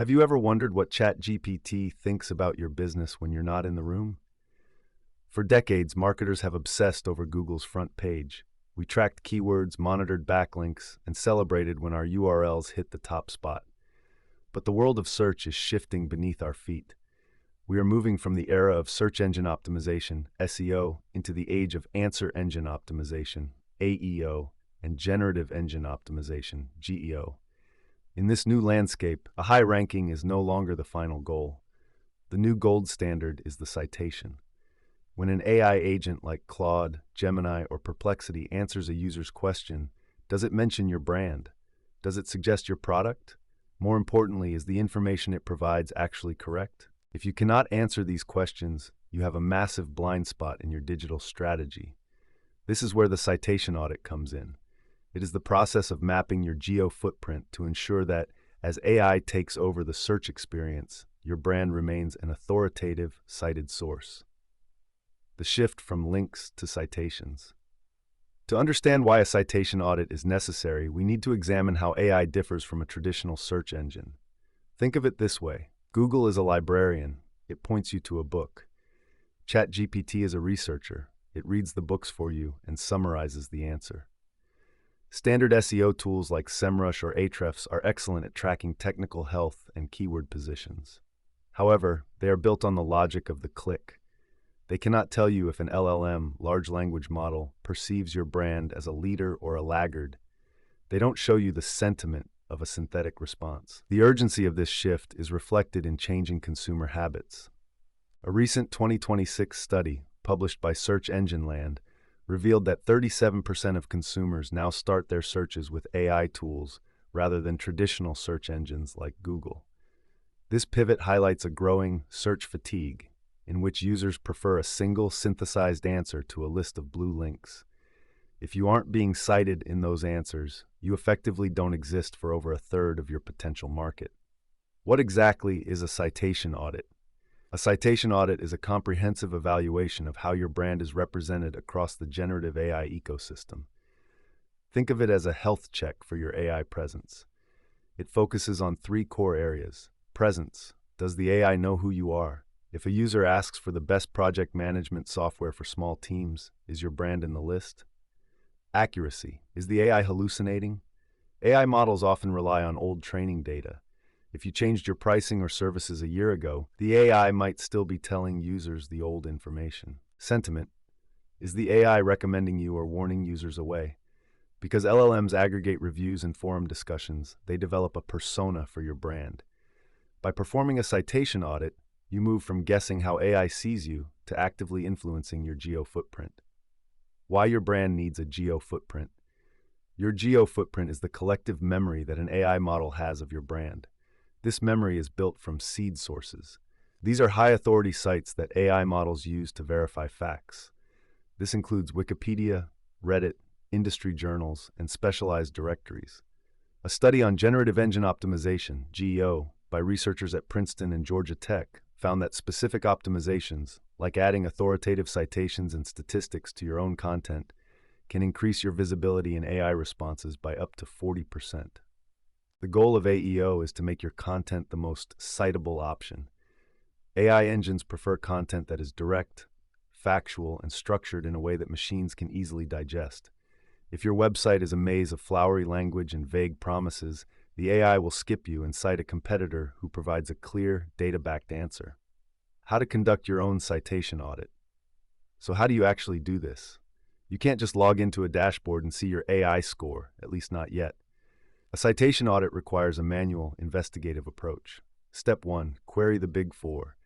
Have you ever wondered what ChatGPT thinks about your business when you're not in the room? For decades, marketers have obsessed over Google's front page. We tracked keywords, monitored backlinks, and celebrated when our URLs hit the top spot. But the world of search is shifting beneath our feet. We are moving from the era of search engine optimization, SEO, into the age of answer engine optimization, AEO, and generative engine optimization, GEO. In this new landscape, a high ranking is no longer the final goal. The new gold standard is the citation. When an AI agent like Claude, Gemini, or Perplexity answers a user's question, does it mention your brand? Does it suggest your product? More importantly, is the information it provides actually correct? If you cannot answer these questions, you have a massive blind spot in your digital strategy. This is where the citation audit comes in. It is the process of mapping your geo footprint to ensure that, as AI takes over the search experience, your brand remains an authoritative, cited source. The shift from links to citations. To understand why a citation audit is necessary, we need to examine how AI differs from a traditional search engine. Think of it this way. Google is a librarian. It points you to a book. ChatGPT is a researcher. It reads the books for you and summarizes the answer. Standard SEO tools like SEMrush or Ahrefs are excellent at tracking technical health and keyword positions. However, they are built on the logic of the click. They cannot tell you if an LLM, large language model, perceives your brand as a leader or a laggard. They don't show you the sentiment of a synthetic response. The urgency of this shift is reflected in changing consumer habits. A recent 2026 study, published by Search Engine Land, revealed that 37% of consumers now start their searches with AI tools rather than traditional search engines like Google. This pivot highlights a growing search fatigue, in which users prefer a single synthesized answer to a list of blue links. If you aren't being cited in those answers, you effectively don't exist for over a third of your potential market. What exactly is a citation audit? A citation audit is a comprehensive evaluation of how your brand is represented across the generative AI ecosystem. Think of it as a health check for your AI presence. It focuses on three core areas. Presence. Does the AI know who you are? If a user asks for the best project management software for small teams, is your brand in the list? Accuracy. Is the AI hallucinating? AI models often rely on old training data. If you changed your pricing or services a year ago, the AI might still be telling users the old information. Sentiment. Is the AI recommending you or warning users away? Because LLMs aggregate reviews and forum discussions, they develop a persona for your brand. By performing a citation audit, you move from guessing how AI sees you to actively influencing your geo footprint. Why your brand needs a geo footprint. Your geo footprint is the collective memory that an AI model has of your brand. This memory is built from seed sources. These are high-authority sites that AI models use to verify facts. This includes Wikipedia, Reddit, industry journals, and specialized directories. A study on Generative Engine Optimization, GEO, by researchers at Princeton and Georgia Tech found that specific optimizations, like adding authoritative citations and statistics to your own content, can increase your visibility in AI responses by up to 40%. The goal of AEO is to make your content the most citable option. AI engines prefer content that is direct, factual, and structured in a way that machines can easily digest. If your website is a maze of flowery language and vague promises, the AI will skip you and cite a competitor who provides a clear, data-backed answer. How to conduct your own citation audit. So how do you actually do this? You can't just log into a dashboard and see your AI score, at least not yet. A citation audit requires a manual, investigative approach. Step 1. Query the Big Four.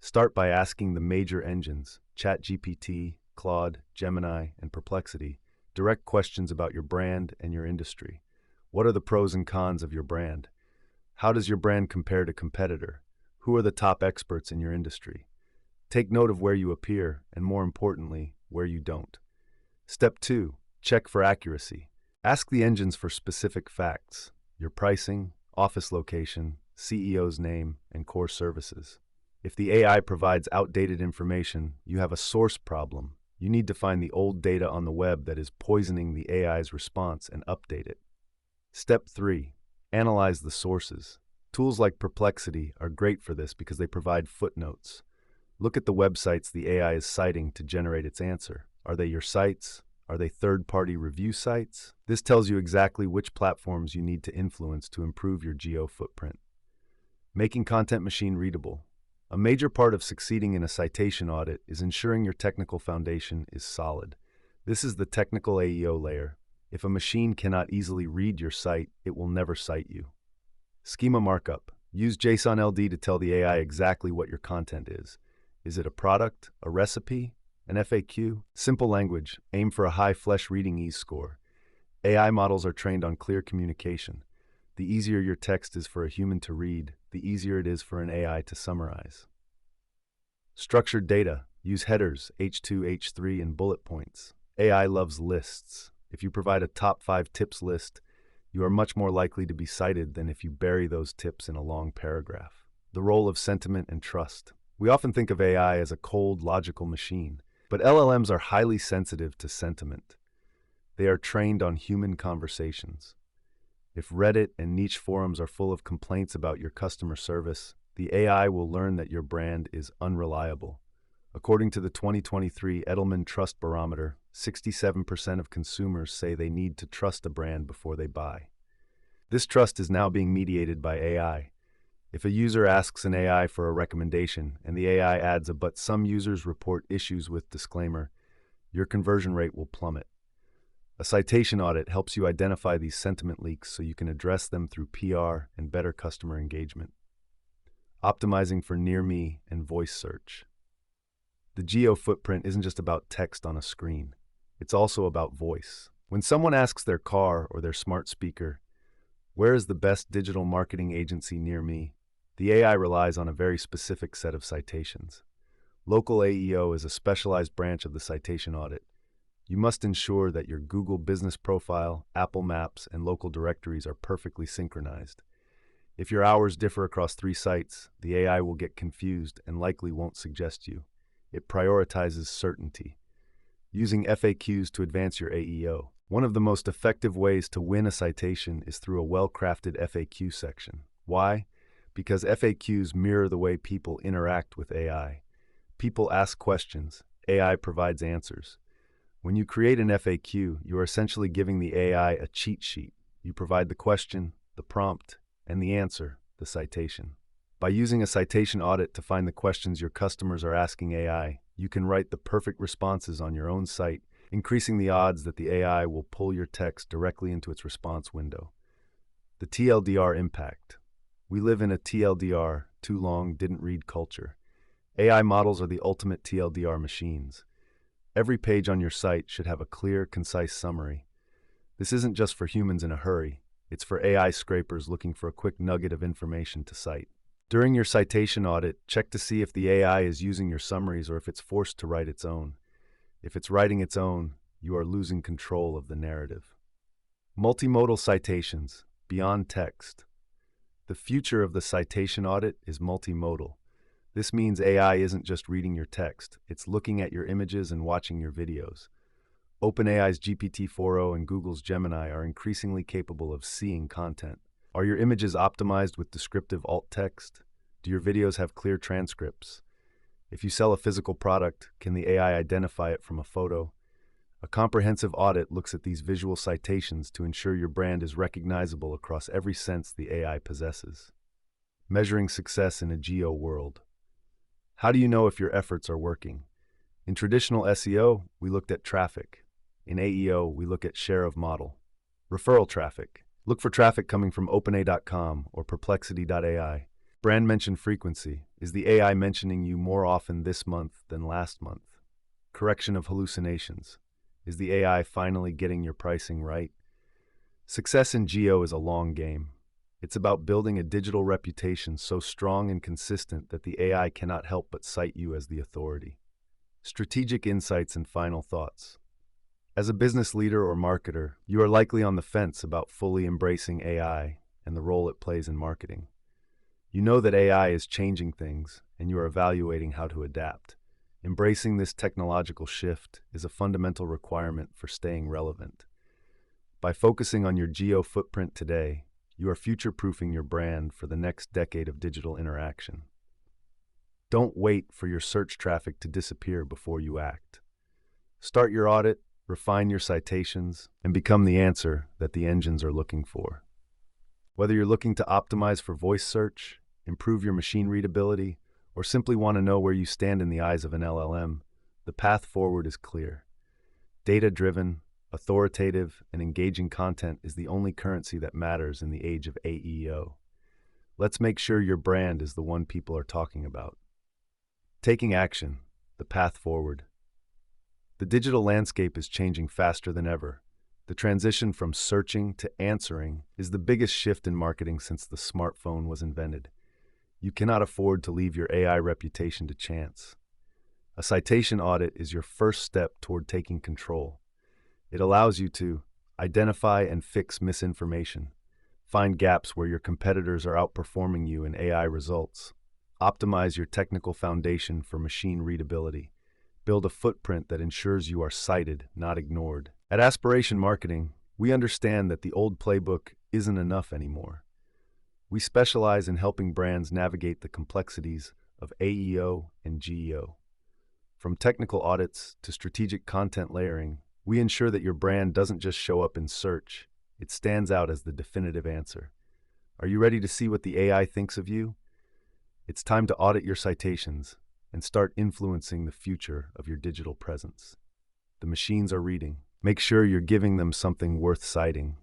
Start by asking the major engines, ChatGPT, Claude, Gemini, and Perplexity, direct questions about your brand and your industry. What are the pros and cons of your brand? How does your brand compare to competitor? Who are the top experts in your industry? Take note of where you appear, and more importantly, where you don't. Step 2. Check for accuracy. Ask the engines for specific facts, your pricing, office location, CEO's name, and core services. If the AI provides outdated information, you have a source problem. You need to find the old data on the web that is poisoning the AI's response and update it. Step 3. Analyze the sources. Tools like Perplexity are great for this because they provide footnotes. Look at the websites the AI is citing to generate its answer. Are they your sites? Are they third-party review sites? This tells you exactly which platforms you need to influence to improve your GEO footprint. Making content machine readable. A major part of succeeding in a citation audit is ensuring your technical foundation is solid. This is the technical AEO layer. If a machine cannot easily read your site, it will never cite you. Schema markup. Use JSON LD to tell the AI exactly what your content is. Is it a product, a recipe, an FAQ? Simple language. Aim for a high flesh reading ease score. AI models are trained on clear communication. The easier your text is for a human to read, the easier it is for an AI to summarize. Structured data. Use headers, H2, H3, and bullet points. AI loves lists. If you provide a top 5 tips list, you are much more likely to be cited than if you bury those tips in a long paragraph. The role of sentiment and trust. We often think of AI as a cold, logical machine, but LLMs are highly sensitive to sentiment. They are trained on human conversations. If Reddit and niche forums are full of complaints about your customer service, the AI will learn that your brand is unreliable. According to the 2023 Edelman Trust Barometer, 67% of consumers say they need to trust a brand before they buy. This trust is now being mediated by AI. If a user asks an AI for a recommendation and the AI adds a "but some users report issues with" disclaimer, your conversion rate will plummet. A citation audit helps you identify these sentiment leaks so you can address them through PR and better customer engagement. Optimizing for near me and voice search. The GEO footprint isn't just about text on a screen. It's also about voice. When someone asks their car or their smart speaker, "Where is the best digital marketing agency near me?" the AI relies on a very specific set of citations. Local AEO is a specialized branch of the citation audit. You must ensure that your Google Business Profile, Apple Maps, and local directories are perfectly synchronized. If your hours differ across 3 sites, the AI will get confused and likely won't suggest you. It prioritizes certainty. Using FAQs to advance your AEO. One of the most effective ways to win a citation is through a well-crafted FAQ section. Why? Because FAQs mirror the way people interact with AI. People ask questions, AI provides answers. When you create an FAQ, you are essentially giving the AI a cheat sheet. You provide the question, the prompt, and the answer, the citation. By using a citation audit to find the questions your customers are asking AI, you can write the perfect responses on your own site, increasing the odds that the AI will pull your text directly into its response window. The TLDR impact. We live in a TLDR, too long, didn't read culture. AI models are the ultimate TLDR machines. Every page on your site should have a clear, concise summary. This isn't just for humans in a hurry. It's for AI scrapers looking for a quick nugget of information to cite. During your citation audit, check to see if the AI is using your summaries or if it's forced to write its own. If it's writing its own, you are losing control of the narrative. Multimodal citations, beyond text. The future of the citation audit is multimodal. This means AI isn't just reading your text, it's looking at your images and watching your videos. OpenAI's GPT-4o and Google's Gemini are increasingly capable of seeing content. Are your images optimized with descriptive alt text? Do your videos have clear transcripts? If you sell a physical product, can the AI identify it from a photo? A comprehensive audit looks at these visual citations to ensure your brand is recognizable across every sense the AI possesses. Measuring success in a GEO world. How do you know if your efforts are working? In traditional SEO, we looked at traffic. In AEO, we look at share of model. Referral traffic. Look for traffic coming from OpenAI.com or Perplexity.ai. Brand mention frequency. Is the AI mentioning you more often this month than last month? Correction of hallucinations. Is the AI finally getting your pricing right? Success in GEO is a long game. It's about building a digital reputation so strong and consistent that the AI cannot help but cite you as the authority. Strategic insights and final thoughts. As a business leader or marketer, you are likely on the fence about fully embracing AI and the role it plays in marketing. You know that AI is changing things, and you are evaluating how to adapt. Embracing this technological shift is a fundamental requirement for staying relevant. By focusing on your GEO footprint today, You are future-proofing your brand for the next decade of digital interaction. Don't wait for your search traffic to disappear before you act. Start your audit, refine your citations, and become the answer that the engines are looking for. Whether you're looking to optimize for voice search, improve your machine readability, or simply want to know where you stand in the eyes of an LLM, the path forward is clear. Data-driven, authoritative, and engaging content is the only currency that matters in the age of AEO. Let's make sure your brand is the one people are talking about. Taking action, the path forward. The digital landscape is changing faster than ever. The transition from searching to answering is the biggest shift in marketing since the smartphone was invented. You cannot afford to leave your AI reputation to chance. A citation audit is your first step toward taking control. It allows you to identify and fix misinformation, find gaps where your competitors are outperforming you in AI results, optimize your technical foundation for machine readability, build a footprint that ensures you are cited, not ignored. At Aspiration Marketing, we understand that the old playbook isn't enough anymore. We specialize in helping brands navigate the complexities of AEO and GEO. From technical audits to strategic content layering, we ensure that your brand doesn't just show up in search, it stands out as the definitive answer. Are you ready to see what the AI thinks of you? It's time to audit your citations and start influencing the future of your digital presence. The machines are reading. Make sure you're giving them something worth citing.